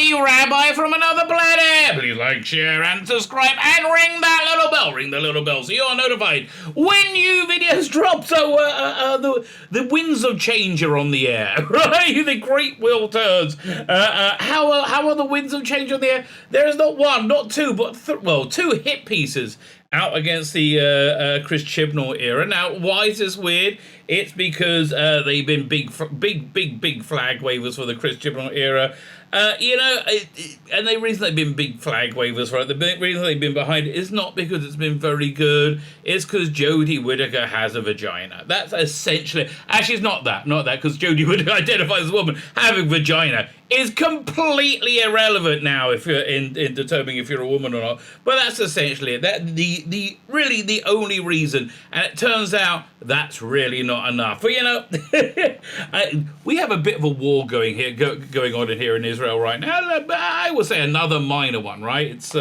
any rabbi from another planet. Please like, share, and subscribe, and ring that little bell. Ring the little bell so you're notified when new videos drop. So the winds of change are on the air, right? The great wheel turns. How are the winds of change on the air? There is not one, not two, but two hit pieces out against the Chris Chibnall era. Now, why is this weird? It's because they've been big flag wavers for the Chris Chibnall era. And the reason they've been big flag wavers, right? The reason they've been behind it is not because it's been very good. It's because Jodie Whittaker has a vagina. That's essentially... Actually, it's not that, because Jodie Whittaker identifies as a woman. Having vagina is completely irrelevant now if you're in determining if you're a woman or not. But that's essentially it. That really the only reason. And it turns out that's really not enough. But we have a bit of a war going on here in Israel right now. I would say another minor one, right? It's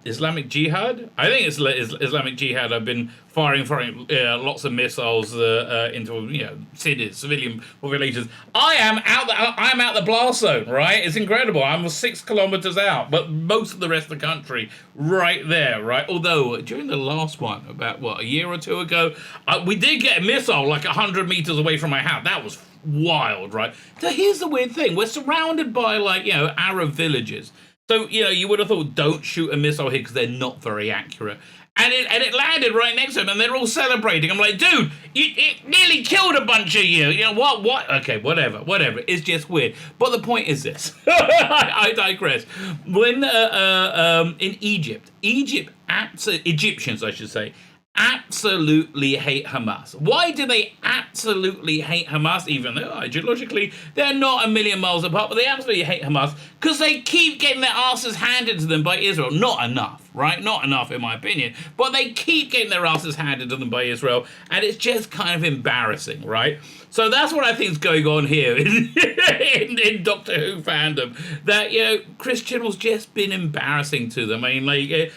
Islamic Jihad. I think it's Islamic Jihad. I've been firing lots of missiles into cities, civilian populations. I'm out the blast zone, right? It's incredible. I'm 6 kilometers out, but most of the rest of the country right there, right? Although during the last one, about a year or two ago, we did get a missile like 100 meters away from my house. That was wild, right? So here's the weird thing: we're surrounded by Arab villages. So, you would have thought, don't shoot a missile here because they're not very accurate. And it landed right next to them, and they're all celebrating. I'm like, dude, it nearly killed a bunch of you. What? Okay, whatever. It's just weird. But the point is this. I digress. When in Egyptians, I should say, absolutely hate Hamas. Why do they absolutely hate Hamas, even though ideologically they're not a million miles apart, but they absolutely hate Hamas because they keep getting their asses handed to them by Israel. Not enough, right? Not enough, in my opinion. But they keep getting their asses handed to them by Israel, and it's just kind of embarrassing, right? So that's what I think is going on here in Doctor Who fandom. That, Chris Chibnall's just been embarrassing to them. I mean,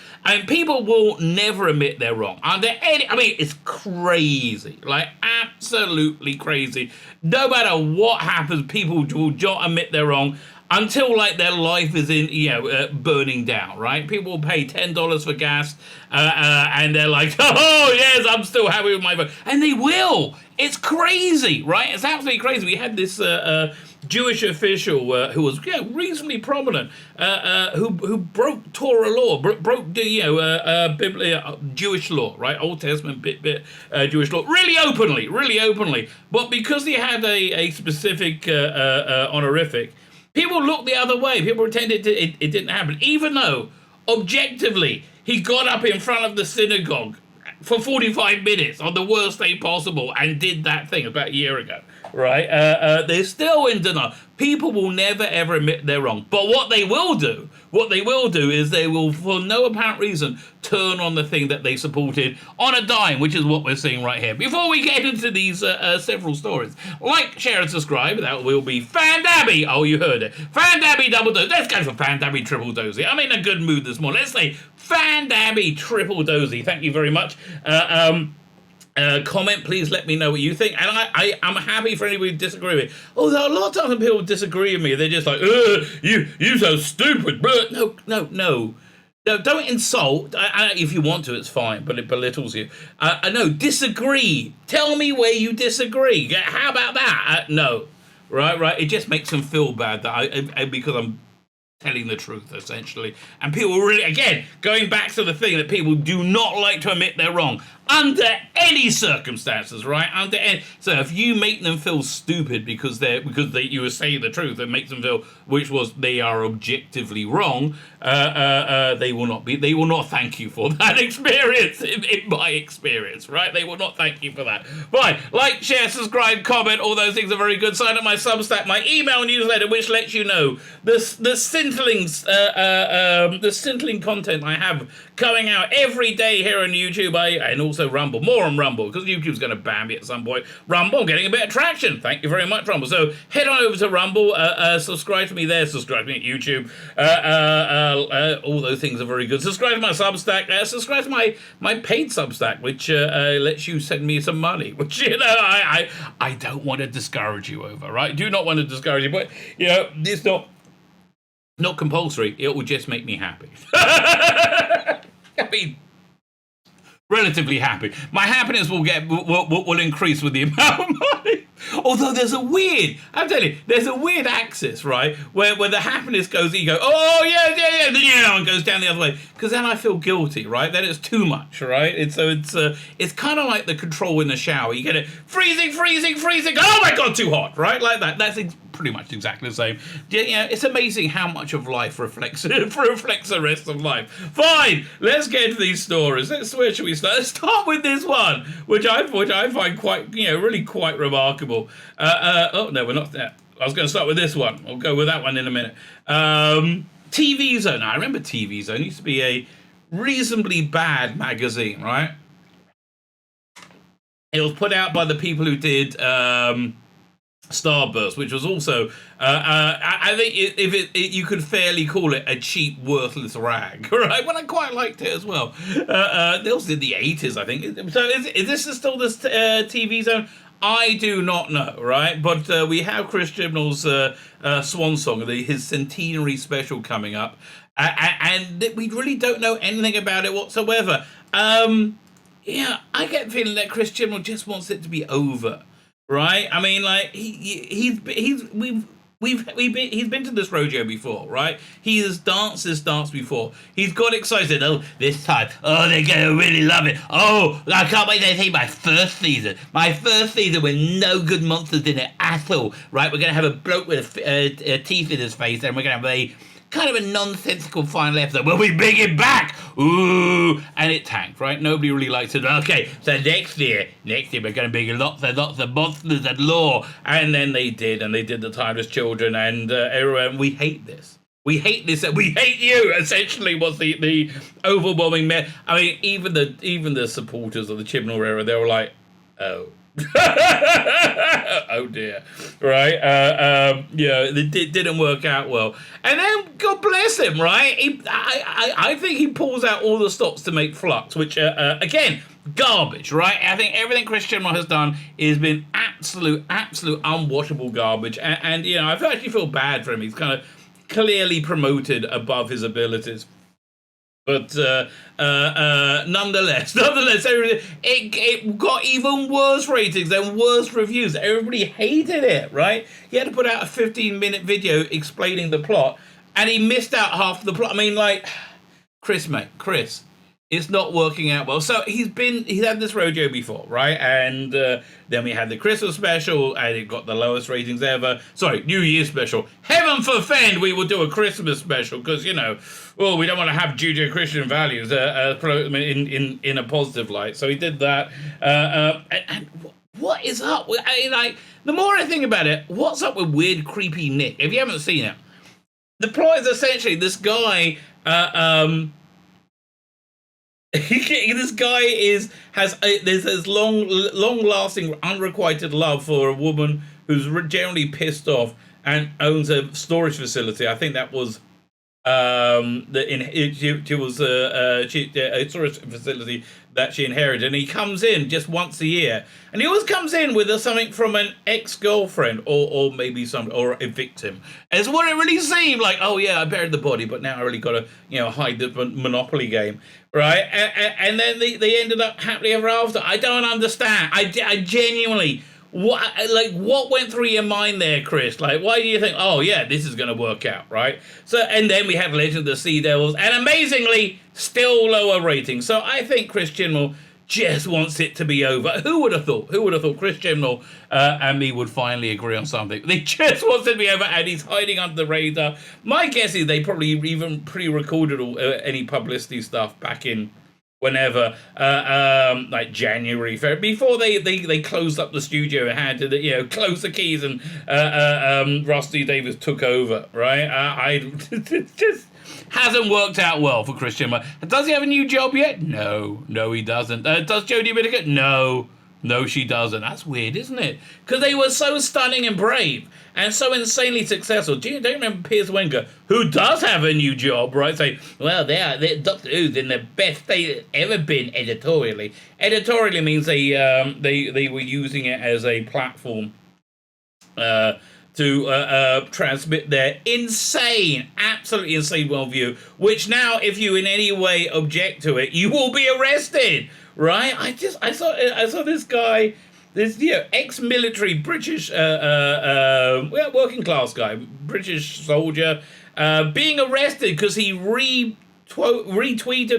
people will never admit they're wrong. It's crazy. Absolutely crazy. No matter what happens, people will not admit they're wrong until their life is burning down, right? People will pay $10 for gas, and they're like, oh yes, I'm still happy with my vote, and they will. It's crazy, right? It's absolutely crazy. We had this Jewish official who was reasonably prominent, who broke Torah law, broke the Jewish law, right? Old Testament Jewish law, really openly. But because he had a specific honorific, people looked the other way. People pretended it didn't happen, even though objectively he got up in front of the synagogue for 45 minutes on the worst day possible and did that thing about a year ago, right? They're still in denial. People will never, ever admit they're wrong. But what they will do is they will, for no apparent reason, turn on the thing that they supported on a dime, which is what we're seeing right here. Before we get into these several stories, like, share, and subscribe. That will be Fandabby. Oh, you heard it. Fandabby double dose. Let's go for Fandabby triple dosey. I'm in a good mood this morning. Let's say Fandabby triple dosey. Thank you very much. Comment, please let me know what you think. And I'm happy for anybody to disagree with me. Although a lot of times when people disagree with me, they're just like, you so stupid. But no, don't insult. If you want to, it's fine, but it belittles you. No, disagree. Tell me where you disagree. How about that? No. Right. It just makes them feel bad that because I'm telling the truth, essentially. And people really, again, going back to the thing that people do not like to admit they're wrong. Under any circumstances, right? So if you make them feel stupid because you were saying the truth, it makes them feel, which was they are objectively wrong. They will not thank you for that experience. In my experience, right? They will not thank you for that. Fine. Like, share, subscribe, comment. All those things are very good. Sign up my Substack, my email newsletter, which lets you know the scintilling content I have coming out every day here on YouTube, and also Rumble. More on Rumble, because YouTube's going to ban me at some point. Rumble, getting a bit of traction. Thank you very much, Rumble. So head on over to Rumble, subscribe to me there, subscribe to me at YouTube. All those things are very good. Subscribe to my Substack, subscribe to my paid Substack, which lets you send me some money, which, I don't want to discourage you over, right? Do not want to discourage you, but, it's not Not compulsory. It will just make me happy. I mean, relatively happy. My happiness will increase with the amount of money. Although I'm telling you, there's a weird axis, right, where the happiness goes, you go, oh yeah, and goes down the other way, because then I feel guilty, right? Then it's too much, right? It's kind of like the control in the shower. You get it freezing. Oh my god, too hot, right? Like that. That's pretty much exactly the same. Yeah, it's amazing how much of life reflects the rest of life. Fine, let's get into these stories. Where should we start? Let's start with this one, which I find quite, really quite remarkable. Oh no, we're not there. I was going to start with this one. I'll go with that one in a minute. TV Zone. I remember TV Zone. It used to be a reasonably bad magazine, right? It was put out by the people who did Starburst, which was also, I think you could fairly call it a cheap, worthless rag, right? But I quite liked it as well. They also did the 80s, I think. So is this still this TV Zone? I do not know, right? But we have Chris Chibnall's swan song, his centenary special coming up, and we really don't know anything about it whatsoever. Yeah, I get the feeling that Chris Chibnall just wants it to be over, right? I mean, like he's been to this rodeo before, right? He has danced this dance before. He's got excited. Oh, this time. Oh, they're going to really love it. Oh, I can't wait to see my first season. My first season with no good monsters in it at all, right? We're going to have a bloke with teeth in his face, and we're going to have a kind of a nonsensical final episode where we bring it back. Ooh, and it tanked, right? Nobody really likes it. Okay, so next year we're going to bring lots of monsters and lore. And then they did the Timeless Children, and everyone, we hate this. We hate this, and we hate you. Essentially, was the overwhelming. I mean, even the supporters of the Chibnall era, they were like, oh. Oh dear, right? It didn't work out well, and then God bless him, right? I think he pulls out all the stops to make Flux, which again, garbage, right? I think everything Chris Chibnall has done has been absolute unwatchable garbage, and I actually feel bad for him. He's kind of clearly promoted above his abilities. But nonetheless, it got even worse ratings and worse reviews. Everybody hated it, right? He had to put out a 15-minute video explaining the plot, and he missed out half the plot. I mean, like, Chris, it's not working out well. So he's had this rodeo before, right? And then we had the Christmas special, and it got the lowest ratings ever. Sorry, New Year's special. Heaven forfend we will do a Christmas special, because we don't want to have Judeo-Christian values in a positive light. So he did that. And what is up? The more I think about it, what's up with Weird Creepy Nick? If you haven't seen it, the plot is essentially this guy. This guy has this long-lasting, unrequited love for a woman who's generally pissed off and owns a storage facility. I think that was she was a storage facility that she inherited, and he comes in just once a year, and he always comes in with something from an ex-girlfriend or maybe or a victim. And it's what it really seemed like. Oh yeah, I buried the body, but now I really got to hide the Monopoly game, right? And then they ended up happily ever after. I don't understand. I genuinely. What went through your mind there, Chris? Like, why do you think, oh yeah, this is going to work out, right? So, and then we had Legend of the Sea Devils, and amazingly, still lower ratings. So I think Chris Chibnall just wants it to be over. Who would have thought? Chris Chibnall and me would finally agree on something? They just want it to be over, and he's hiding under the radar. My guess is they probably even pre-recorded any publicity stuff back in whenever, like January, February, before they closed up the studio and had to, close the keys, and Rusty Davis took over, right? It just hasn't worked out well for Christian. Does he have a new job yet? No, he doesn't. Does Jodie Whittaker? No, she doesn't. That's weird, isn't it? Because they were so stunning and brave and so insanely successful. Do you remember Piers Wenger, who does have a new job, right? Saying, well, they're Doctor Who's in the best state it's ever been editorially. Editorially means they were using it as a platform to transmit their absolutely insane worldview, which now, if you in any way object to it, you will be arrested, right? I saw this guy, this ex-military British working class guy, British soldier, being arrested because he retweeted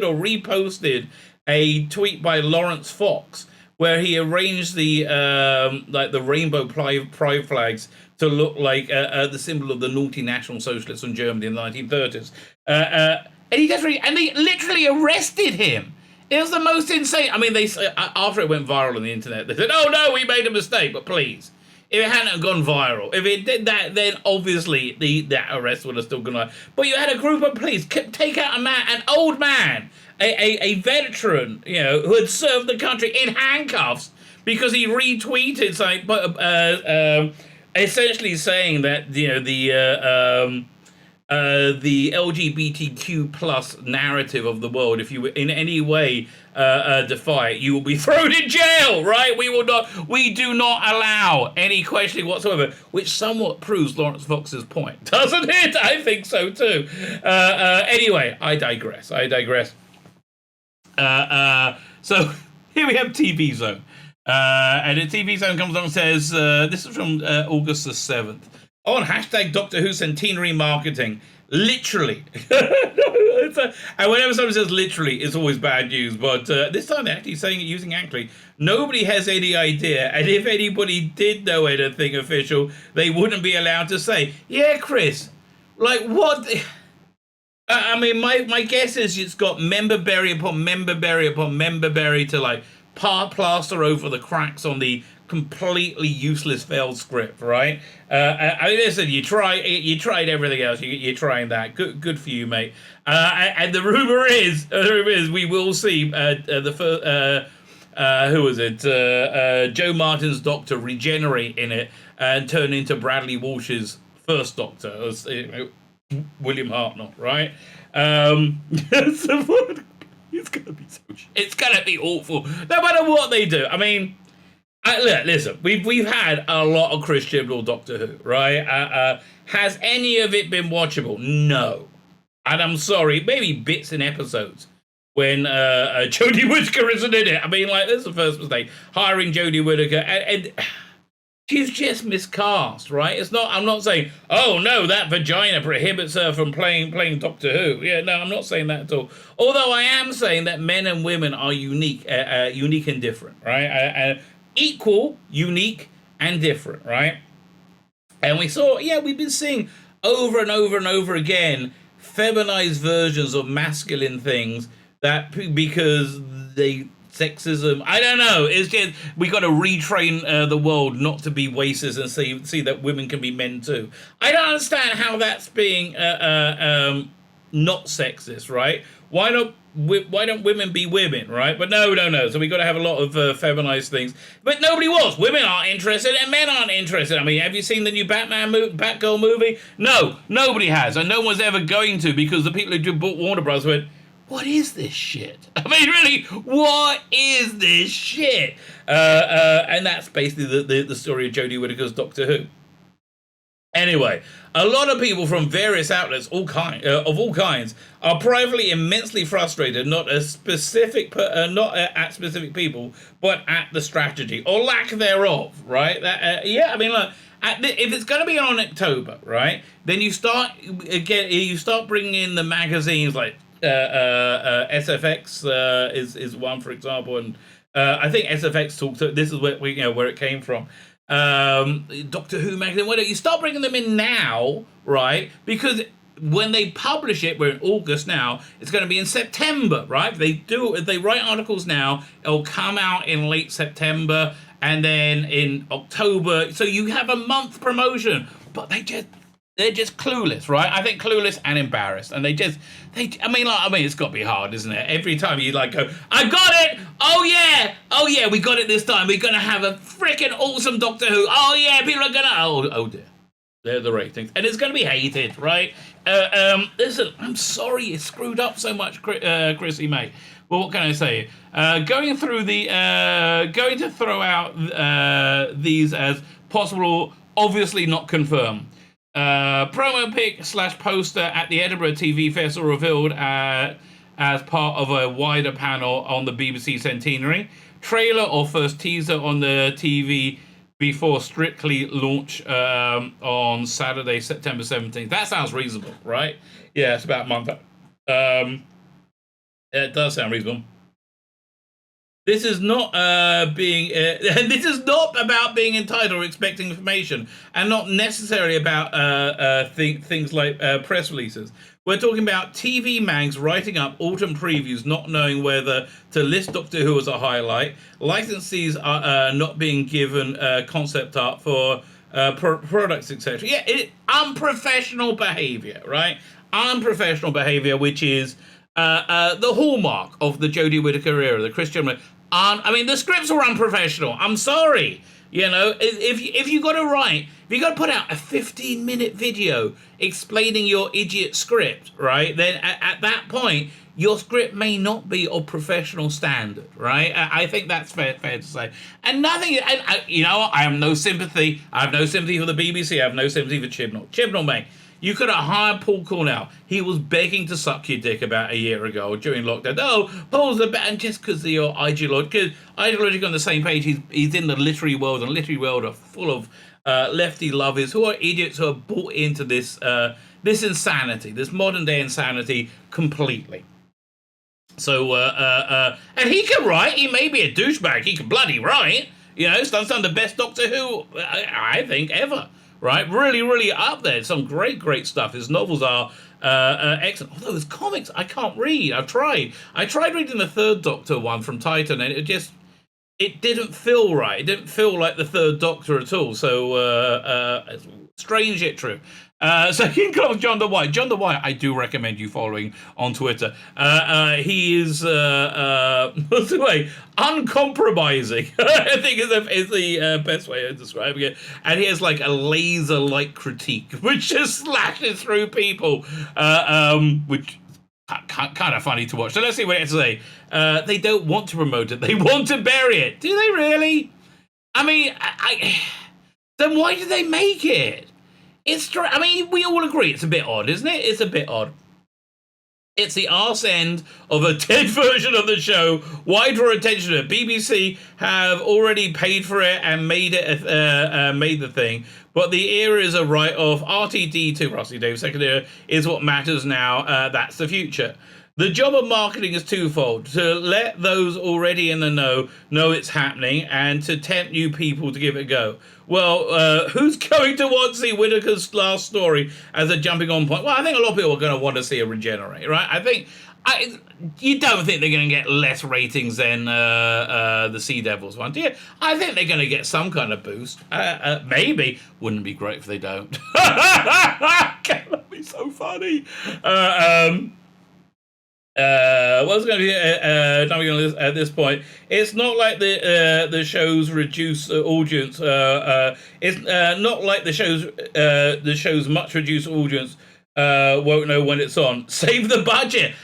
or reposted a tweet by Lawrence Fox where he arranged the the rainbow pride flags to look like the symbol of the naughty National Socialists in Germany in the 1930s. And they literally arrested him. It was the most insane. I mean, they after it went viral on the internet, they said, "Oh no, we made a mistake." But please, if it hadn't gone viral, if it did that, then obviously that arrest would have still gone on. But you had a group of police take out an old man, a veteran, who had served the country in handcuffs because he retweeted something, essentially saying that the LGBTQ plus narrative of the world, if you in any way defy it, you will be thrown in jail, right? We do not allow any questioning whatsoever, which somewhat proves Lawrence Fox's point, doesn't it? I think so too. Anyway, I digress. So here we have TV Zone. And the TV Zone comes on and says, this is from August the 7th. On hashtag Doctor Who centenary marketing. Literally. And whenever someone says literally, it's always bad news. But this time they're actually saying it using actually. Nobody has any idea. And if anybody did know anything official, they wouldn't be allowed to say, yeah, Chris, like what? I mean, my guess is it's got member berry upon member berry upon member berry to like plaster over the cracks on the completely useless failed script, right? I mean, listen, you tried everything else. You're trying that. Good for you, mate. And the rumor is we will see the first. Who was it? Joe Martin's Doctor regenerate in it and turn into Bradley Walsh's first Doctor, William Hartnell, right? It's gonna be it's gonna be awful, no matter what they do. I mean, listen, we've had a lot of Chris Chibnall Doctor Who, right? Has any of it been watchable? No, and I'm sorry, maybe bits and episodes when Jodie Whittaker isn't in it. I mean, like, this is the first mistake, hiring Jodie Whittaker, and she's just miscast, right? It's not. I'm not saying, oh no, that vagina prohibits her from playing Doctor Who. Yeah, no, I'm not saying that at all. Although I am saying that men and women are unique and different, right? Equal, unique, and different, right? And we've been seeing over and over and over again feminized versions of masculine things that because sexism, I don't know. It's just we got to retrain the world not to be racist and see that women can be men too. I don't understand how that's being not sexist, right? Why don't women be women, right? But no. So we got to have a lot of feminized things. But nobody was. Women aren't interested, and men aren't interested. I mean, have you seen the new Batgirl movie? No, nobody has, and no one's ever going to, because the people who bought Warner Bros. Went, what is this shit? I mean, really, what is this shit? And that's basically the story of Jodie Whittaker's Doctor Who. Anyway, a lot of people from various outlets, of all kinds, are privately immensely frustrated, not at specific people, but at the strategy or lack thereof. Right? I mean, look, if it's going to be on October, right? Then you start bringing in the magazines like SFX is one, for example, and I think SFX talks. This is where it came from. Doctor Who magazine. Why don't you start bringing them in now, right? Because when they publish it, we're in August now. It's going to be in September, right? If they write articles now, it'll come out in late September, and then in October. So you have a month promotion, but they're just clueless, right? I think clueless and embarrassed, and I mean, it's got to be hard, isn't it? Every time you go, I got it! Oh yeah, we got it this time. We're gonna have a freaking awesome Doctor Who. Oh yeah, people are gonna, oh dear. They're the ratings, and it's gonna be hated, right? Listen, I'm sorry you screwed up so much, Chrissy, mate. Well, what can I say? Going to throw out these as possible obviously not confirmed. Promo pic / poster at the Edinburgh TV Festival revealed as part of a wider panel on the BBC Centenary. Trailer or first teaser on the TV before Strictly launch on Saturday, September 17th. That sounds reasonable, right? Yeah, it's about a month. It does sound reasonable. This is not this is not about being entitled or expecting information, and not necessarily about things like press releases. We're talking about TV mags writing up autumn previews, not knowing whether to list Doctor Who as a highlight. Licensees are not being given concept art for products, etc. Yeah, unprofessional behaviour, right? Unprofessional behaviour, which is the hallmark of the Jodie Whittaker era, the Christian. I mean, the scripts were unprofessional. I'm sorry. You know, if you got to write, if you got to put out a 15-minute video explaining your idiot script, right, then at that point, your script may not be of professional standard, right? I think that's fair to say. And nothing, you know, I have no sympathy. I have no sympathy for the BBC. I have no sympathy for Chibnall. Chibnall, mate. You could have hired Paul Cornell. He was begging to suck your dick about a year ago during lockdown. Oh, Paul's the best. And just because you're ideological on the same page, he's in the literary world, and literary world are full of lefty lovers who are idiots who are bought into this insanity, this modern day insanity completely. So, and he can write. He may be a douchebag. He can bloody write. You know, he's done some of the best Doctor Who, I think, ever. Right, really, really up there. Some great stuff. His novels are excellent. Although his comics, I can't read. I tried reading the Third Doctor one from Titan, and it didn't feel right. It didn't feel like the Third Doctor at all. So strange yet true. So King Clovis, John the White. John the White, I do recommend you following on Twitter. He is what's the way? Uncompromising. I think is the best way of describing it. And he has like a laser-like critique, which just slashes through people, which kind of funny to watch. So let's see what it has to say. They don't want to promote it. They want to bury it. Do they really? I mean, then why did they make it? I mean, we all agree it's a bit odd, isn't it? It's a bit odd. It's the arse end of a dead version of the show. Why draw attention to it? BBC have already paid for it and made the thing. But the era is a write-off. RTD2, Rusty Davis, second era, is what matters now. That's the future. The job of marketing is twofold: to let those already in the know it's happening, and to tempt new people to give it a go. Well, who's going to want to see Whittaker's last story as a jumping on point? Well, I think a lot of people are going to want to see it regenerate, right? You don't think they're going to get less ratings than the Sea Devils one, do you? I think they're going to get some kind of boost. Maybe. Wouldn't it be great if they don't? That'd be so funny. What's going to be at this point? It's not like the show's reduced audience. It's not like the show's much reduced audience won't know when it's on. Save the budget.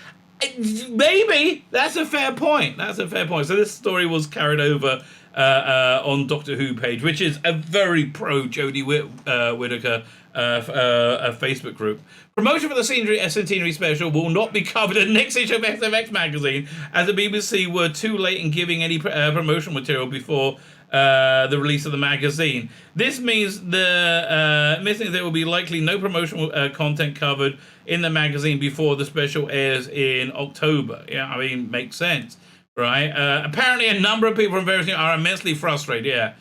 Maybe that's a fair point. So this story was carried over on Doctor Who page, which is a very pro Jodie Whittaker a Facebook group. Promotion for the Centenary special will not be covered in the next issue of SFX magazine, as the BBC were too late in giving any promotional material before the release of the magazine. This means there will be likely no promotional content covered in the magazine before the special airs in October. Yeah, I mean, makes sense, right? Apparently, a number of people from various things are immensely frustrated. Yeah.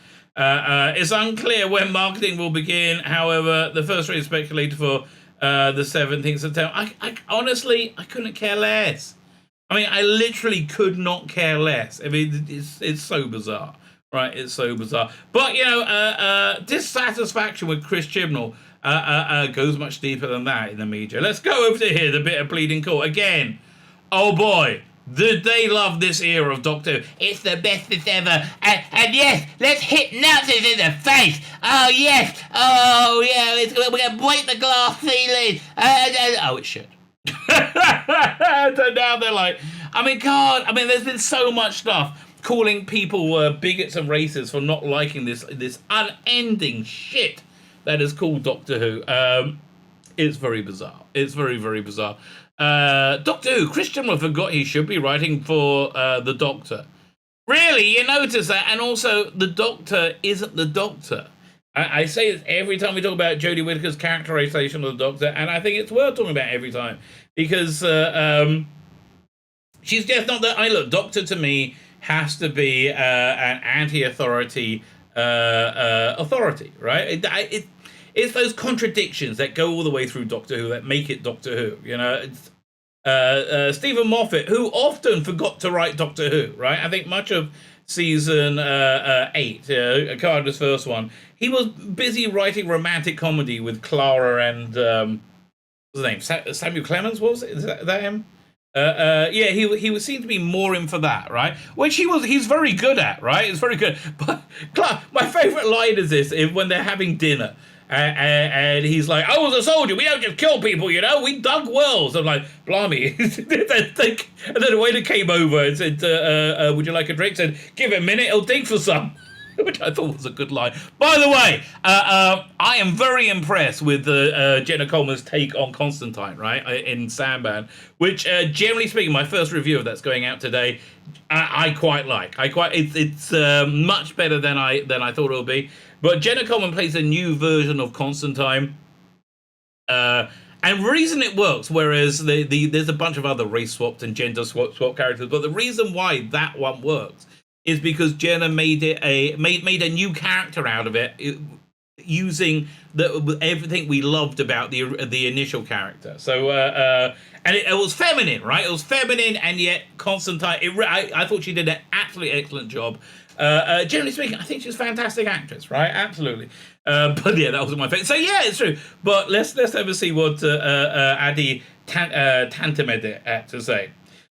It's unclear when marketing will begin. However, the first rate is speculated for the 17th September. I honestly, I couldn't care less. I mean, I literally could not care less. I mean, it's so bizarre, right? It's so bizarre. But, you know, dissatisfaction with Chris Chibnall goes much deeper than that in the media. Let's go over to here, the bit of pleading court. Again, oh boy. Did they love this era of Doctor Who? It's the bestest ever. And yes, let's hit Nazis in the face. Oh, yes. Oh, yeah. We're going to break the glass ceiling. Oh, it should. So now they're like, I mean, God, I mean, there's been so much stuff calling people bigots and racists for not liking this unending shit that is called Doctor Who. It's very bizarre. It's very, very bizarre. Doctor Who, Chris Chibnall forgot he should be writing for the Doctor. Really, you notice that? And also, the Doctor isn't the Doctor. I say this every time we talk about Jodie Whittaker's characterization of the Doctor, and I think it's worth talking about every time, because she's just not that. Look, Doctor to me has to be an anti-authority authority, right? It's those contradictions that go all the way through Doctor Who that make it Doctor Who. You know, it's, Stephen Moffat, who often forgot to write Doctor Who, right? I think much of season 8, Carter's first one, he was busy writing romantic comedy with Clara and what's his name? Samuel Clemens, was it? Is that him? Yeah, he seemed to be more in for that, right? Which he's very good at, right? It's very good. But my favourite line is this: when they're having dinner, and he's like, "I was a soldier. We don't just kill people, you know. We dug wells." I'm like, "Blimey!" And then the waiter came over and said, "Would you like a drink?" Said, "Give it a minute. He'll dig for some." Which I thought was a good line. By the way, I am very impressed with Jenna Coleman's take on Constantine, right, in Sandman, which, generally speaking, my first review of that's going out today, I quite like. It's much better than I thought it would be. But Jenna Coleman plays a new version of Constantine, and the reason it works, whereas there's a bunch of other race swapped and gender swap characters, but the reason why that one works is because Jenna made a new character out of it, using everything we loved about the initial character. So and it was feminine, right? It was feminine, and yet Constantine. I thought she did an absolutely excellent job. Generally speaking, I think she's a fantastic actress, right? Absolutely. But yeah, that wasn't my favorite. So yeah, it's true. But let's ever see what Adi Tantamed had to say.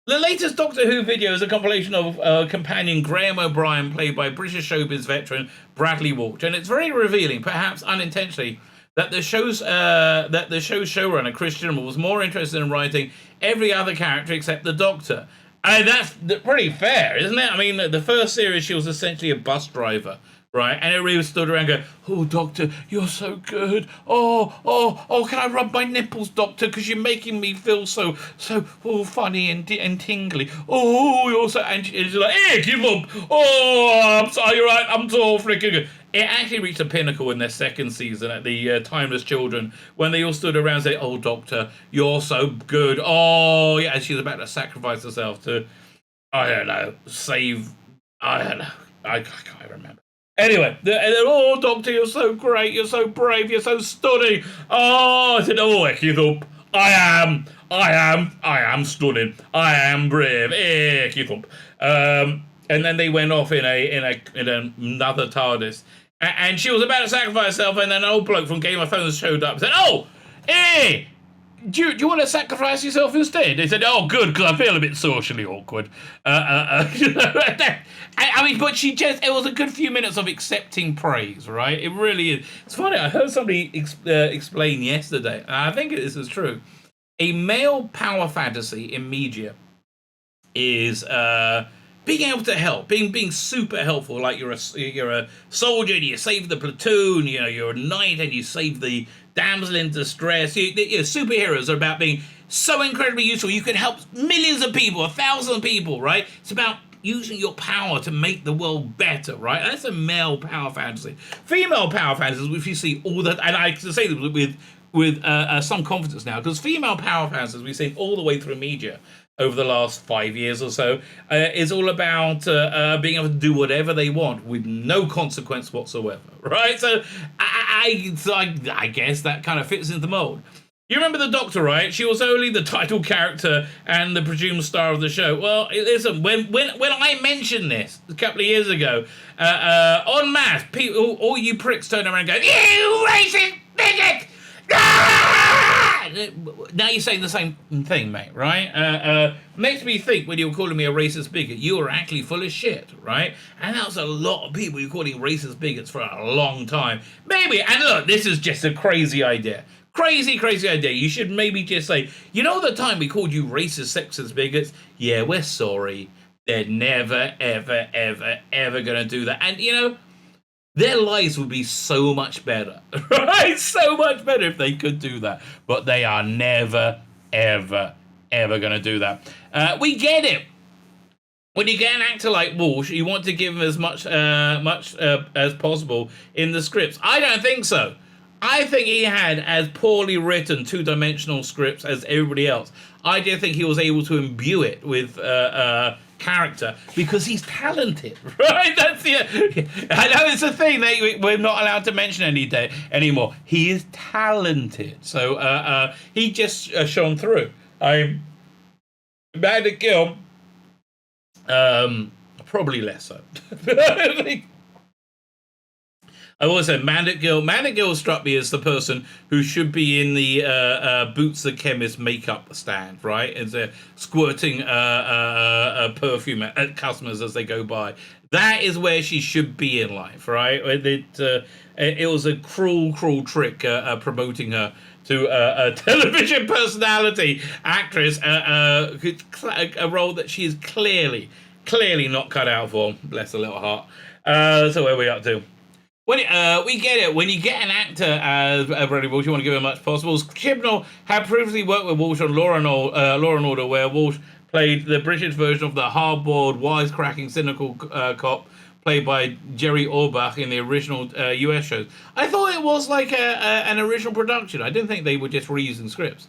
The latest Doctor Who video is a compilation of companion Graham O'Brien, played by British showbiz veteran Bradley Walsh, and it's very revealing, perhaps unintentionally, that the show's showrunner Chris Chibnall was more interested in writing every other character except the Doctor. And that's pretty fair, isn't it? I mean, the first series she was essentially a bus driver, right? And everybody stood around going, "Oh, Doctor, you're so good. Oh, can I rub my nipples, Doctor? Because you're making me feel so funny and tingly. Oh, you're so..." And she's like, "Hey, give up. Oh, I'm sorry, you're right. I'm so freaking good." It actually reached a pinnacle in their second season at the Timeless Children, when they all stood around and said, "Oh, Doctor, you're so good. Oh, yeah." And she's about to sacrifice herself to, I don't know, save... I don't know. I can't remember. Anyway, "Oh, Doctor, you're so great, you're so brave, you're so stunning." Oh, I said, "Oh, Ekithump, I am stunning, I am brave, Ekithump." And then they went off in another TARDIS, and she was about to sacrifice herself, and then an old bloke from Game of Thrones showed up and said, "Oh, hey, do you want to sacrifice yourself instead?" They said, "Oh, good, because I feel a bit socially awkward." I mean, but it was a good few minutes of accepting praise, right? It really is. It's funny, I heard somebody explain yesterday, and I think this is true. A male power fantasy in media is being able to help, being super helpful. Like you're a soldier and you save the platoon, you know, you're a knight and you save the damsel in distress. Superheroes are about being so incredibly useful. You can help millions of people, 1,000 people, right? It's about using your power to make the world better, right? That's a male power fantasy. Female power fantasies, which you see all that, and I can say this with some confidence now, because female power fantasies we've seen all the way through media over the last 5 years or so, is all about being able to do whatever they want with no consequence whatsoever, right? So I guess that kind of fits into the mold. You remember the Doctor, right? She was only the title character and the presumed star of the show. Well, listen, when I mentioned this a couple of years ago, en masse, people, all you pricks turned around and go, "You racist bigot!" Ah! Now you're saying the same thing, mate, right? Makes me think when you were calling me a racist bigot, you were actually full of shit, right? And that was a lot of people you were calling racist bigots for a long time. Maybe, and look, this is just a crazy idea. Crazy idea. You should maybe just say, "You know the time we called you racist, sexist bigots? Yeah, we're sorry. They're never, ever, ever, ever going to do that." And, you know, their lives would be so much better, right? So much better if they could do that. But they are never, ever, ever going to do that. We get it. When you get an actor like Walsh, you want to give him as much as possible in the scripts. I don't think so. I think he had as poorly written two-dimensional scripts as everybody else. I do think he was able to imbue it with character because he's talented, right? That's the. I know it's a thing that we're not allowed to mention anymore. He is talented, so he just shone through. I'm mad to kill. Probably less so. I always said Mandit Gill struck me as the person who should be in the Boots the Chemist makeup stand, right? As they're squirting perfume at customers as they go by. That is where she should be in life, right? It was a cruel trick promoting her to a television personality actress, a role that she is clearly not cut out for. Bless her little heart. So where are we up to? When we get it, when you get an actor as Bradley Walsh, you want to give him as much possible. Chibnall had previously worked with Walsh on Law and Order, where Walsh played the British version of the hard-boiled, wisecracking, cynical cop played by Jerry Orbach in the original US shows. I thought it was like an original production. I didn't think they were just reusing scripts.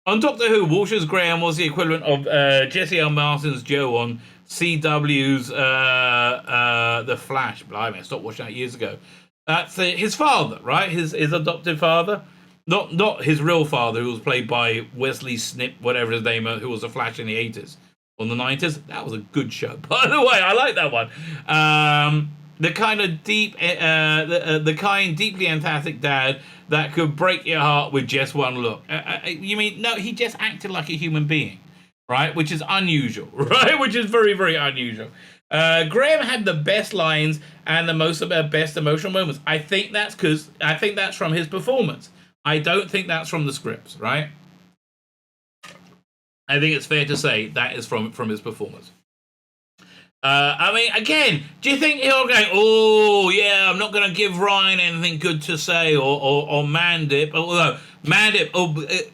On Doctor Who, Walsh's Graham was the equivalent of Jesse L. Martin's Joe on CW's The Flash. Blimey, I stopped watching that years ago. That's his father, right? His adopted father. Not his real father, who was played by Wesley Snip, whatever his name, who was a Flash in the 80s. On the 90s. That was a good show, by the way. I like that one. The kind of the kind, deeply empathic dad that could break your heart with just one look. You mean, no, he just acted like a human being, right? Which is unusual, right? Which is very, very unusual. Graham had the best lines and the best emotional moments. I think that's from his performance. I don't think that's from the scripts, right? I think it's fair to say that is from his performance. I mean, again, do you think he'll go, oh, yeah, I'm not going to give Ryan anything good to say, or Mandip? Although Mandip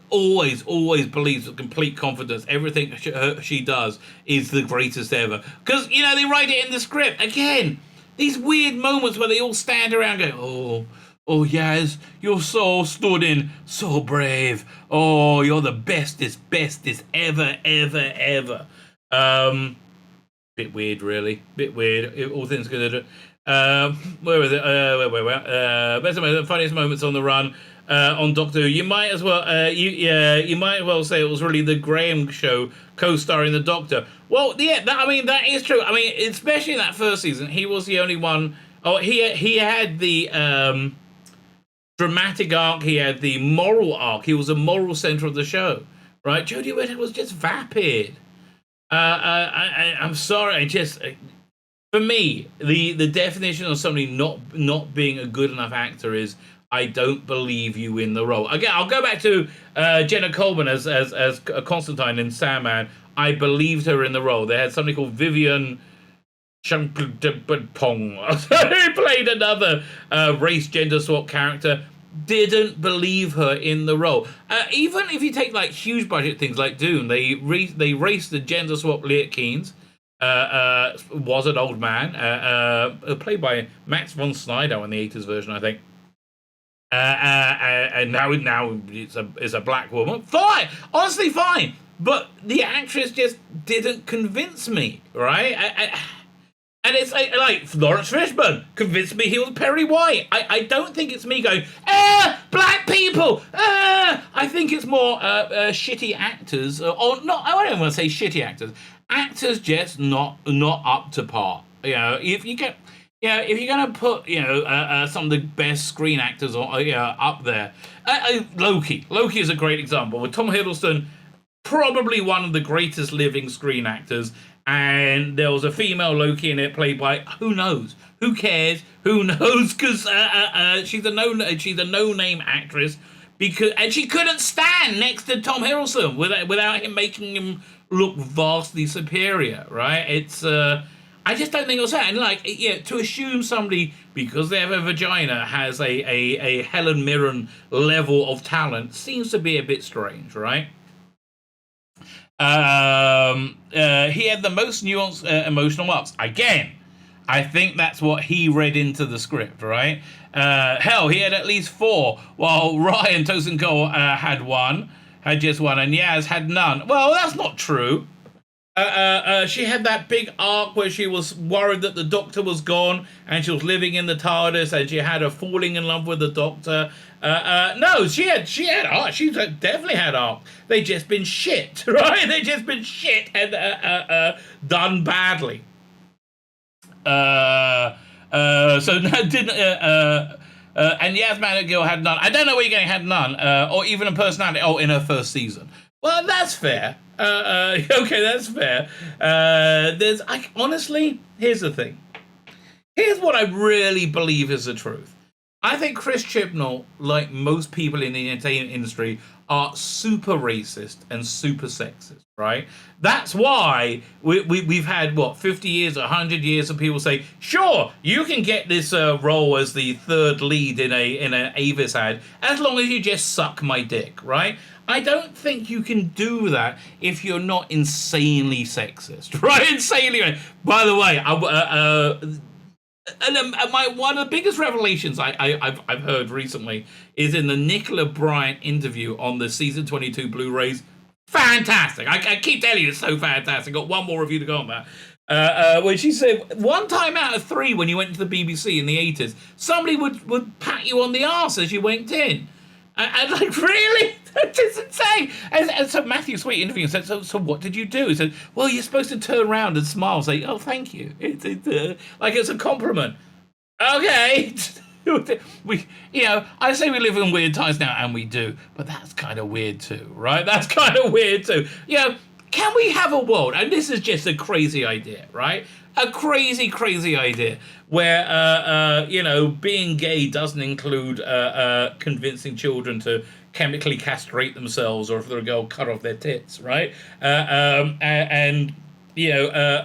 always believes with complete confidence everything she does is the greatest ever. Because, you know, they write it in the script. Again, these weird moments where they all stand around going, oh, yes, you're so stood in, so brave. Oh, you're the bestest ever. Bit weird, really. Bit weird, all things considered. Where was it? Best of the funniest moments on the run on Doctor Who. You might as well, you might as well say it was really the Graham show co-starring the Doctor. Well, yeah, that is true. I mean, especially in that first season, he was the only one. Oh, he had the dramatic arc. He had the moral arc. He was the moral center of the show, right? Jodie Whittaker was just vapid. I'm sorry. For me, the definition of somebody not being a good enough actor is I don't believe you in the role. Again, I'll go back to Jenna Coleman as Constantine in Sandman. I believed her in the role. They had somebody called Vivian Pong who played another race gender swap character. Didn't believe her in the role. Even if you take like huge budget things like Dune, they raced the gender swap Leah Keynes, was an old man, played by Max von Sydow in the 80s version, I think. And now it's a black woman. Fine, honestly fine. But the actress just didn't convince me, right? And it's like Lawrence Fishburne convinced me he was Perry White. I don't think it's me going, black people. I think it's more shitty actors, or not. I don't want to say shitty actors. Actors just not up to par. You know, if you're gonna put some of the best screen actors up there, Loki is a great example with Tom Hiddleston, probably one of the greatest living screen actors. And there was a female Loki in it, played by who knows, who cares, who knows, because she's a no-name actress, and she couldn't stand next to Tom Hiddleston without him making him look vastly superior, right? It's I just don't think it was that. And like, to assume somebody because they have a vagina has a Helen Mirren level of talent seems to be a bit strange, right? He had the most nuanced emotional arcs. Again, I think that's what he read into the script, right? Hell, he had at least 4, while Ryan Tosinko had just one, and Yaz had none. Well, that's not true. She had that big arc where she was worried that the Doctor was gone, and she was living in the TARDIS, and she had her falling in love with the Doctor. No, she had arc. She definitely had arc. They just been shit, right? They just been shit and done badly. So no, didn't. And Yasmin Gill had none. I don't know where you're getting had none, or even a personality. Oh, in her first season. Well, that's fair. Okay, that's fair. Honestly, here's the thing. Here's what I really believe is the truth. I think Chris Chibnall, like most people in the entertainment industry, are super racist and super sexist, right? That's why we've had, 50 years, 100 years of people say, sure, you can get this role as the third lead in an Avis ad, as long as you just suck my dick, right? I don't think you can do that if you're not insanely sexist, right? Insanely. By the way, one of the biggest revelations I've heard recently is in the Nicola Bryant interview on the season 22 Blu-rays. Fantastic! I keep telling you, it's so fantastic. Got one more review to go on that. When she said 1 time out of 3 when you went to the BBC in the 80s, somebody would pat you on the arse as you went in. And like, really? That's just insane. And so Matthew Sweet interviewing said, so what did you do? He said, well, you're supposed to turn around and smile and say, oh, thank you. Like it's a compliment. Okay. I say we live in weird times now, and we do, but that's kind of weird too, right? That's kind of weird too. Can we have a world, and this is just a crazy idea, right? A crazy, crazy idea where, being gay doesn't include convincing children to chemically castrate themselves, or if they're a girl, cut off their tits, right?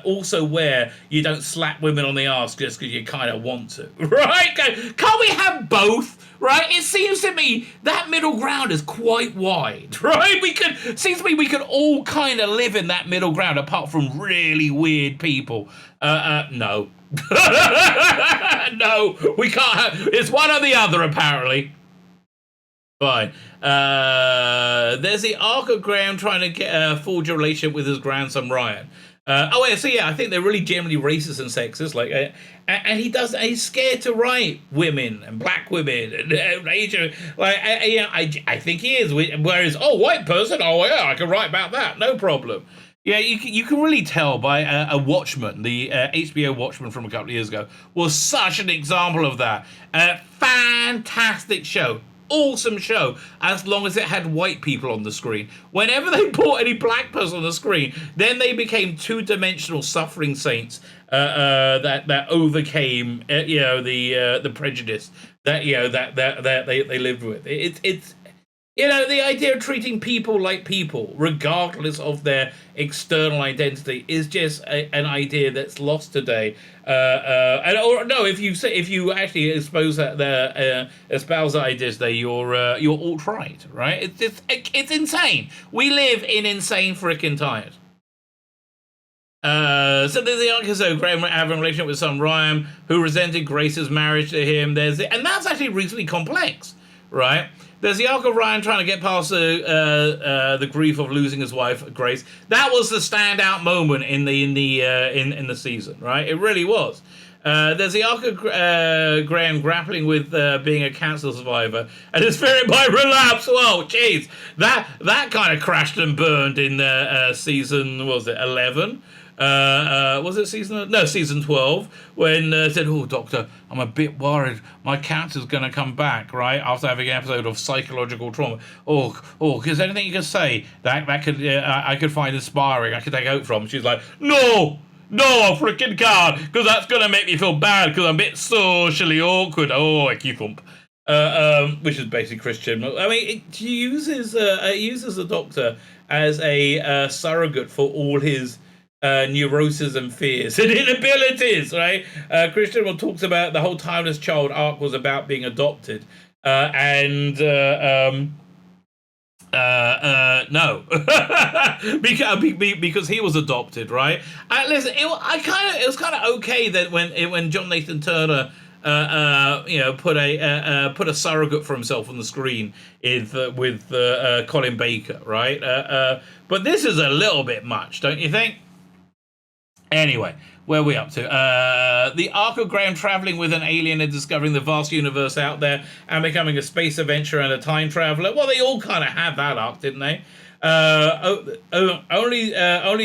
Also where you don't slap women on the arse just because you kind of want to, right? Can't we have both, right? It seems to me that middle ground is quite wide, right? Seems to me we could all kind of live in that middle ground, apart from really weird people. No. No, we can't have, it's one or the other, apparently. Fine. There's the arc of Graham trying to get forge a relationship with his grandson Ryan. I think they're really generally racist and sexist. And he's scared to write women and black women and Asian. I think he is. Whereas, white person, I can write about that, no problem. Yeah, you can really tell by a Watchmen, the HBO Watchmen from a couple of years ago, was such an example of that. Fantastic show. Awesome show, as long as it had white people on the screen. Whenever they brought any black person on the screen, then they became two-dimensional suffering saints that overcame the prejudice that they lived with. It's the idea of treating people like people, regardless of their external identity, is just an idea that's lost today. If you actually espouse that ideas, that you're alt-right, right? It's insane. We live in insane freaking times. So there's the arc of Graham having a relationship with son Ryan, who resented Grace's marriage to him. And that's actually reasonably complex, right? There's the arc of Ryan trying to get past the grief of losing his wife, Grace. That was the standout moment in the season, right? It really was. There's the arc of Graham grappling with being a cancer survivor and his fear by relapse. Whoa, jeez, that kind of crashed and burned in season, what was it, 11? Was it season 12, when said, oh, doctor, I'm a bit worried my cancer's going to come back, right, after having an episode of psychological trauma. Is there anything you can say that could I could find inspiring, I could take hope from? She's like, no, I freaking can't, because that's going to make me feel bad, because I'm a bit socially awkward. I keep thump. Which is basically Chris Chibnall. I mean, it uses the doctor as a surrogate for all his neuroses and fears and inabilities, right? Chris Chibnall talks about the whole Timeless Child arc was about being adopted. No, because he was adopted, right? Listen, it was kind of okay that when John Nathan Turner, put a surrogate for himself on the screen with Colin Baker, right? But this is a little bit much, don't you think? Anyway, where are we up to? The arc of Graham traveling with an alien and discovering the vast universe out there and becoming a space adventurer and a time traveler. Well, they all kind of have that arc, didn't they? Only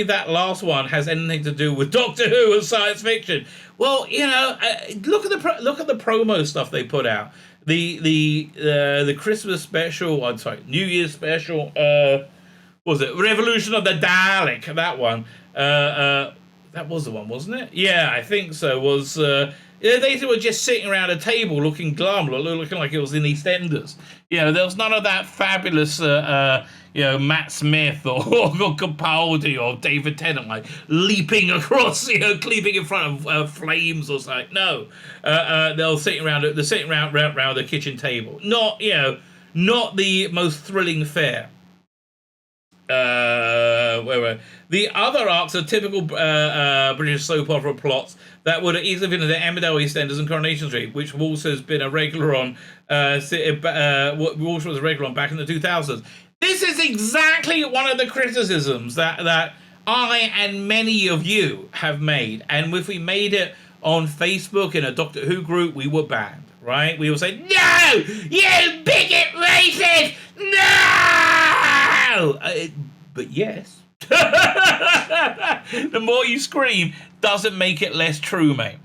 that last one has anything to do with Doctor Who and science fiction. Well, look at the promo stuff they put out. The Christmas special. I'm sorry, New Year's special. Was it Revolution of the Dalek? That one. That was the one, wasn't it? Yeah, I think so. They were just sitting around a table looking glum, looking like it was in EastEnders. There was none of that fabulous, Matt Smith or Capaldi or David Tennant like leaping across, leaping in front of flames or something. No, they're sitting around the kitchen table. Not the most thrilling fare. The other arcs are typical British soap opera plots that would have easily been in the Emmerdale, EastEnders, and Coronation Street, which Walsh has been a regular on. Walsh was a regular on back in the 2000s. This is exactly one of the criticisms that I and many of you have made, and if we made it on Facebook in a Doctor Who group, we were banned. Right? We will say, no! You bigot racist! No! But yes. The more you scream doesn't make it less true, mate.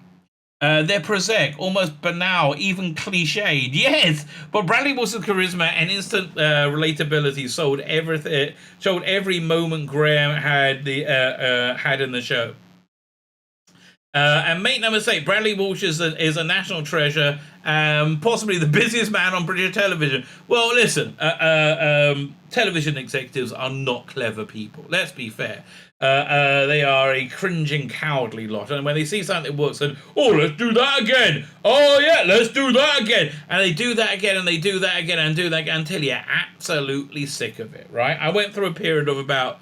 They're prosaic, almost banal, even cliched. Yes, but Bradley Wilson's charisma and instant relatability showed every moment Graham had in the show. And make no mistake, Bradley Walsh is a national treasure, possibly the busiest man on British television. Well, listen, television executives are not clever people. Let's be fair. They are a cringing, cowardly lot. And when they see something that works, then, let's do that again. Oh, yeah, let's do that again. And they do that again, and they do that again, and do that again, until you're absolutely sick of it, right? I went through a period of about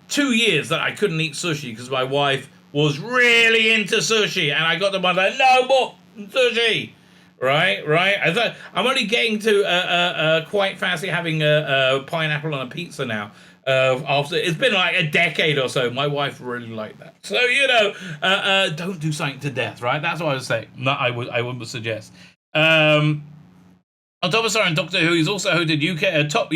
2 years that I couldn't eat sushi because my wife was really into sushi, and I got to one like, no more sushi, right? I'm only getting to quite fancy having a pineapple on a pizza now. After it's been like a decade or so, my wife really liked that. So don't do something to death, right? That's what I would say. No, I wouldn't suggest. On top of starring Doctor Who, he's also hosted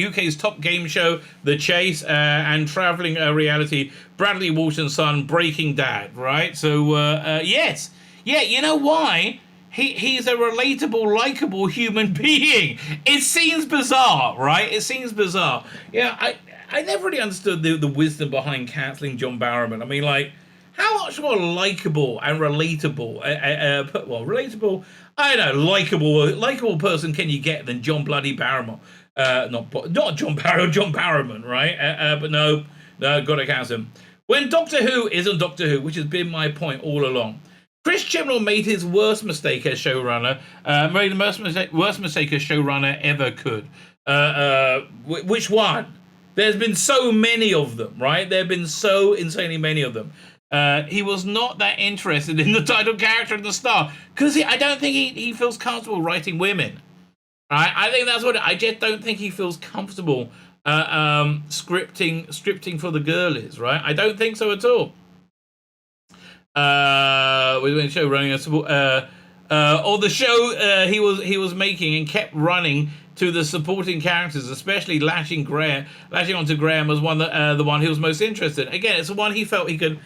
UK's top game show, The Chase, and travelling reality, Bradley Walsh and Son, Breaking Dad, right? So, yes. Yeah, you know why? He's a relatable, likeable human being. It seems bizarre, right? It seems bizarre. Yeah, I never really understood the wisdom behind cancelling John Barrowman. I mean, like, how much more likeable and relatable, relatable... I don't know, likable person can you get than John bloody Barrymore? Not John Barrowman, right? But no, gotta cancel him. When Doctor Who isn't Doctor Who, which has been my point all along, Chris Chibnall made his worst mistake as showrunner, made the worst mistake a showrunner ever could. Which one? There's been so many of them, right? There have been so insanely many of them. He was not that interested in the title character at the start because I don't think he feels comfortable writing women. Right? I think that's what I just don't think he feels comfortable scripting for the girlies. Right? I don't think so at all. With show running or the show he was making and kept running to the supporting characters, especially lashing onto Graham as the one he was most interested in. Again, it's the one he felt he could.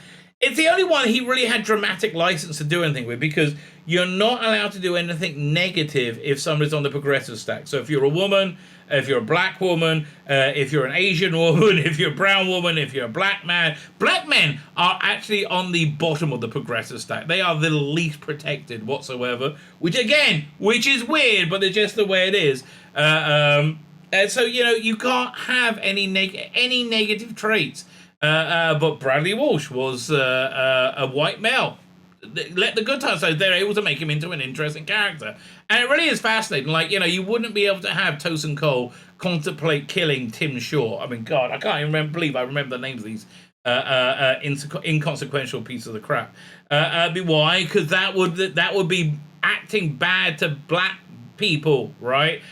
It's the only one he really had dramatic license to do anything with, because you're not allowed to do anything negative if somebody's on the progressive stack. So if you're a woman, if you're a black woman, if you're an Asian woman, if you're a brown woman, if you're a black man, black men are actually on the bottom of the progressive stack. They are the least protected whatsoever, which is weird, but it's just the way it is. And so, you can't have any negative traits. But Bradley Walsh was a white male. Let the good times, so they're able to make him into an interesting character, and it really is fascinating. Like, you wouldn't be able to have Tosin Cole contemplate killing Tim Shaw. I mean, God, I can't even believe I remember the names of these inconsequential pieces of crap. Why? Because that would be acting bad to black people, right?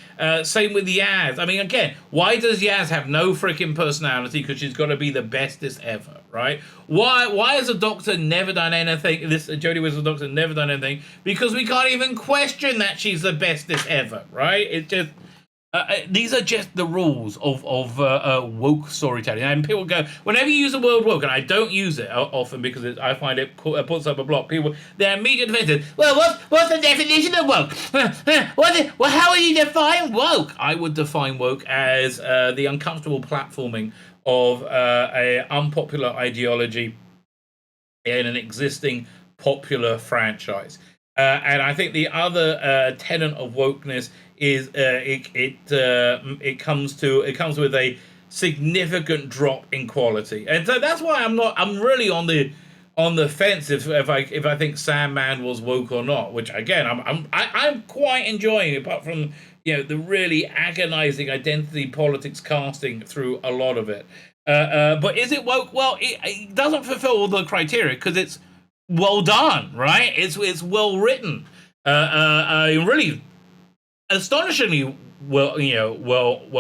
Same with Yaz. I mean, again, why does Yaz have no freaking personality? Because she's got to be the bestest ever, right? Why has the Doctor never done anything? This Jodie Whittaker Doctor never done anything, because we can't even question that she's the bestest ever, right? It's just. These are just the rules of woke storytelling. And people go, whenever you use the word woke, and I don't use it often because I find it puts up a block. People, their immediate defense is, well, what's the definition of woke? Well, how would you define woke? I would define woke as the uncomfortable platforming of a unpopular ideology in an existing popular franchise. And I think the other tenet of wokeness is it comes with a significant drop in quality, and so that's why I'm really on the fence if I think Sandman was woke or not. Which again I'm quite enjoying, apart from the really agonizing identity politics casting through a lot of it. But is it woke? Well, it doesn't fulfill all the criteria because it's well done, right? It's well written, really astonishingly well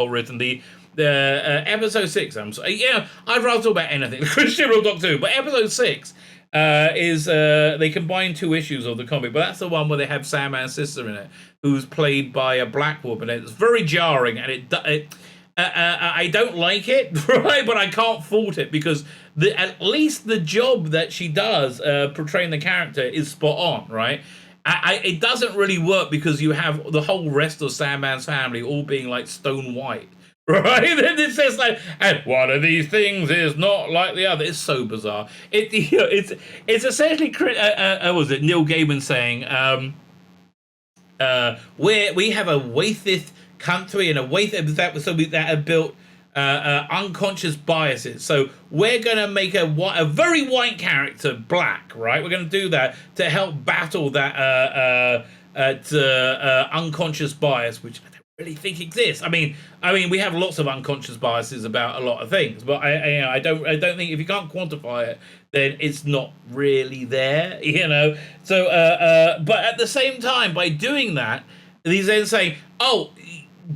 written. The episode 6. I'd rather talk about anything. Christian or Doctor Who, but episode 6 is they combine 2 issues of the comic, but that's the one where they have Sandman's sister in it, who's played by a black woman. It's very jarring, and I don't like it, right? But I can't fault it because at least the job that she does portraying the character is spot on, right? It doesn't really work because you have the whole rest of Sandman's family all being like stone white, right? And it's just like, and one of these things is not like the other. It's so bizarre. It's essentially was it Neil Gaiman saying we have a racist country and a racist that have built unconscious biases. So we're going to make a very white character black, right? We're going to do that to help battle that unconscious bias, which I don't really think exists. I mean, we have lots of unconscious biases about a lot of things, but I don't think if you can't quantify it, then it's not really there, So, but at the same time, by doing that, he's then saying, oh,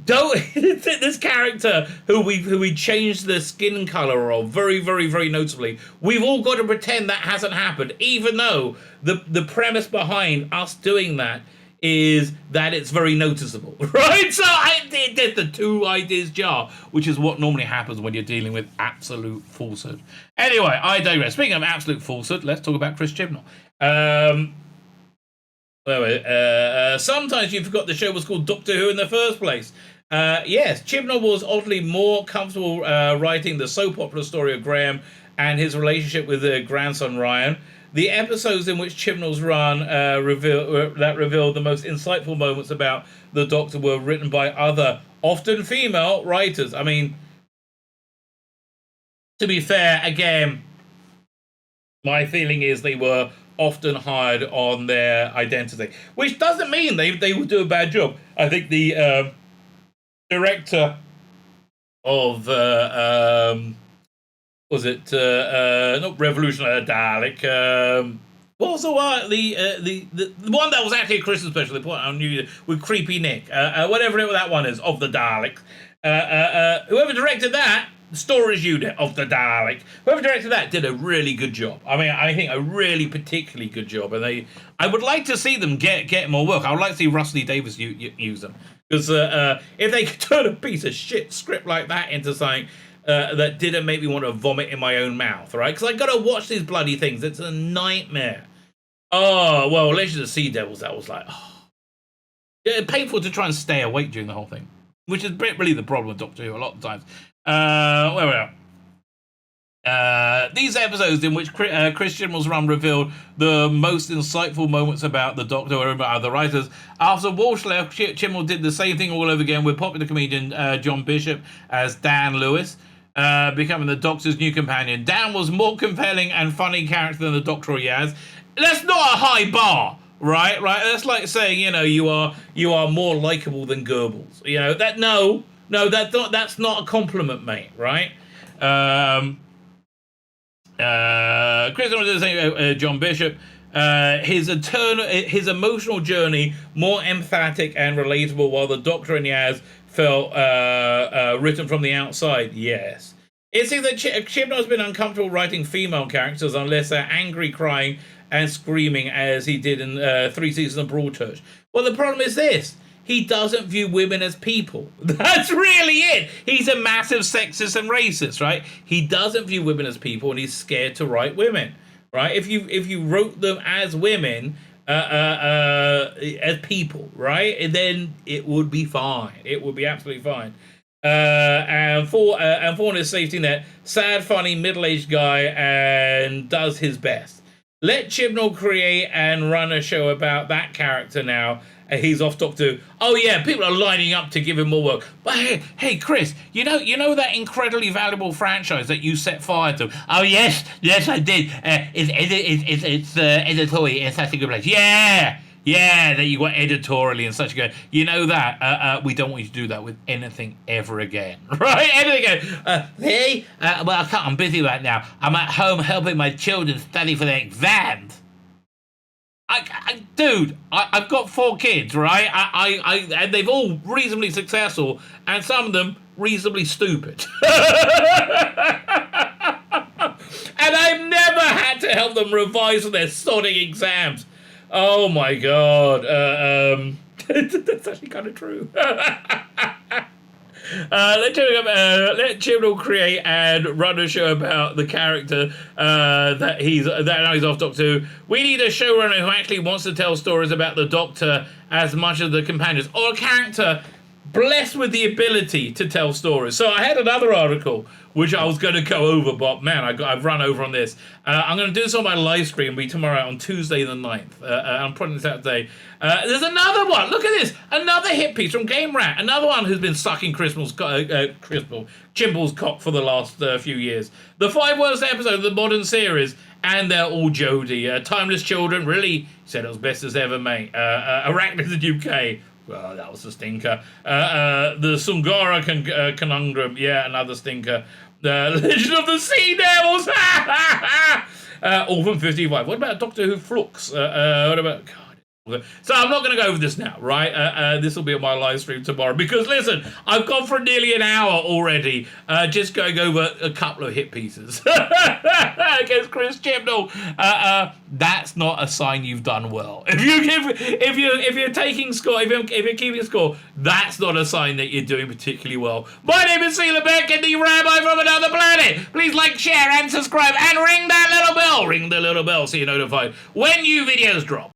don't this character who we changed the skin color of very, very, very notably, we've all got to pretend that hasn't happened, even though the premise behind us doing that is that it's very noticeable, right? So it did the 2 ideas jar, which is what normally happens when you're dealing with absolute falsehood. Anyway, I digress. Speaking of absolute falsehood, let's talk about Chris Chibnall. Sometimes you forgot the show was called Doctor Who in the first place. Yes, Chibnall was oddly more comfortable writing the so popular story of Graham and his relationship with their grandson Ryan. The episodes in which Chibnall's run revealed the most insightful moments about the Doctor were written by other, often female, writers. I mean, to be fair, again, my feeling is they were often hired on their identity, which doesn't mean they would do a bad job. I think the director of was it not Revolutionary Dalek? What was the one? The one that was actually a Christmas special. They put on New Year with Creepy Nick, whatever that one is, of the Daleks. Whoever directed that, the storage unit of the Dalek, whoever directed that did a really good job. I mean, I think a really particularly good job, and I would like to see them get more work. I would like to see Rusty Davis use them, because if they could turn a piece of shit script like that into something that didn't make me want to vomit in my own mouth, right? Because I got to watch these bloody things. It's a nightmare. Oh, well, Legends of Sea Devils, that was like, painful to try and stay awake during the whole thing, which is really the problem with Doctor Who a lot of times. Where we are. These episodes in which Chris Chibnall's run revealed the most insightful moments about the Doctor or about other writers. After Walsh left, Chibnall did the same thing all over again with popular comedian John Bishop as Dan Lewis. becoming the Doctor's new companion. Dan was more compelling and funny character than the Doctor or Yaz. That's not a high bar, right? That's like saying, you are more likable than Goebbels. That's not a compliment, mate, right? Chris was saying John Bishop. His emotional journey more emphatic and relatable, while the Doctor and Yaz felt written from the outside. Yes. It seems that Chibnall has been uncomfortable writing female characters unless they're angry, crying, and screaming as he did in 3 seasons of Broadchurch. Well, the problem is this. He doesn't view women as people. That's really it. He's a massive sexist and racist, right? He doesn't view women as people, and he's scared to write women, right? If you wrote them as women, as people, right, then it would be fine. It would be absolutely fine. And for his safety net, sad, funny, middle-aged guy, and does his best. Let Chibnall create and run a show about that character now. He's off Doctor Who. Oh yeah, people are lining up to give him more work. But hey, Chris, you know that incredibly valuable franchise that you set fire to? Oh yes, I did. It's editorially in such a good place. Yeah, that you got editorially in such a good. You know that we don't want you to do that with anything ever again, right? Anything again. Well, I'm busy right now. I'm at home helping my children study for their exams. Dude, I've got 4 kids, right? And they've all reasonably successful, and some of them reasonably stupid. And I've never had to help them revise for their sodding exams. Oh my god. That's actually kind of true. Let Chibnall create and run a show about the character that now he's off Doctor Who. We need a showrunner who actually wants to tell stories about the Doctor as much as the companions, or a character blessed with the ability to tell stories. So I had another article which I was going to go over, but man, I've run over on this. I'm going to do this on my live stream. It'll be tomorrow on Tuesday the 9th. I'm putting this out today. There's another one. Look at this. Another hit piece from Game Rat. Another one who's been sucking Chibnall's cock for the last few years. The 5 worst episodes of the modern series, and they're all Jodie. Timeless Children, really said it was best as ever, mate. Arachnids in UK. Well, that was a stinker. The Sungara Conundrum, yeah, another stinker. Legend of the Sea Devils, Orphan 55. What about Doctor Who Flux? What about... God. So I'm not going to go over this now, right? This will be on my live stream tomorrow. Because, listen, I've gone for nearly an hour already just going over a couple of hit pieces against Chris Chibnall. That's not a sign you've done well. If you're taking score, if you're keeping score, that's not a sign that you're doing particularly well. My name is Tzvi Lebetkin, the Rabbi from another planet. Please like, share, and subscribe, and ring that little bell. Ring the little bell so you're notified when new videos drop.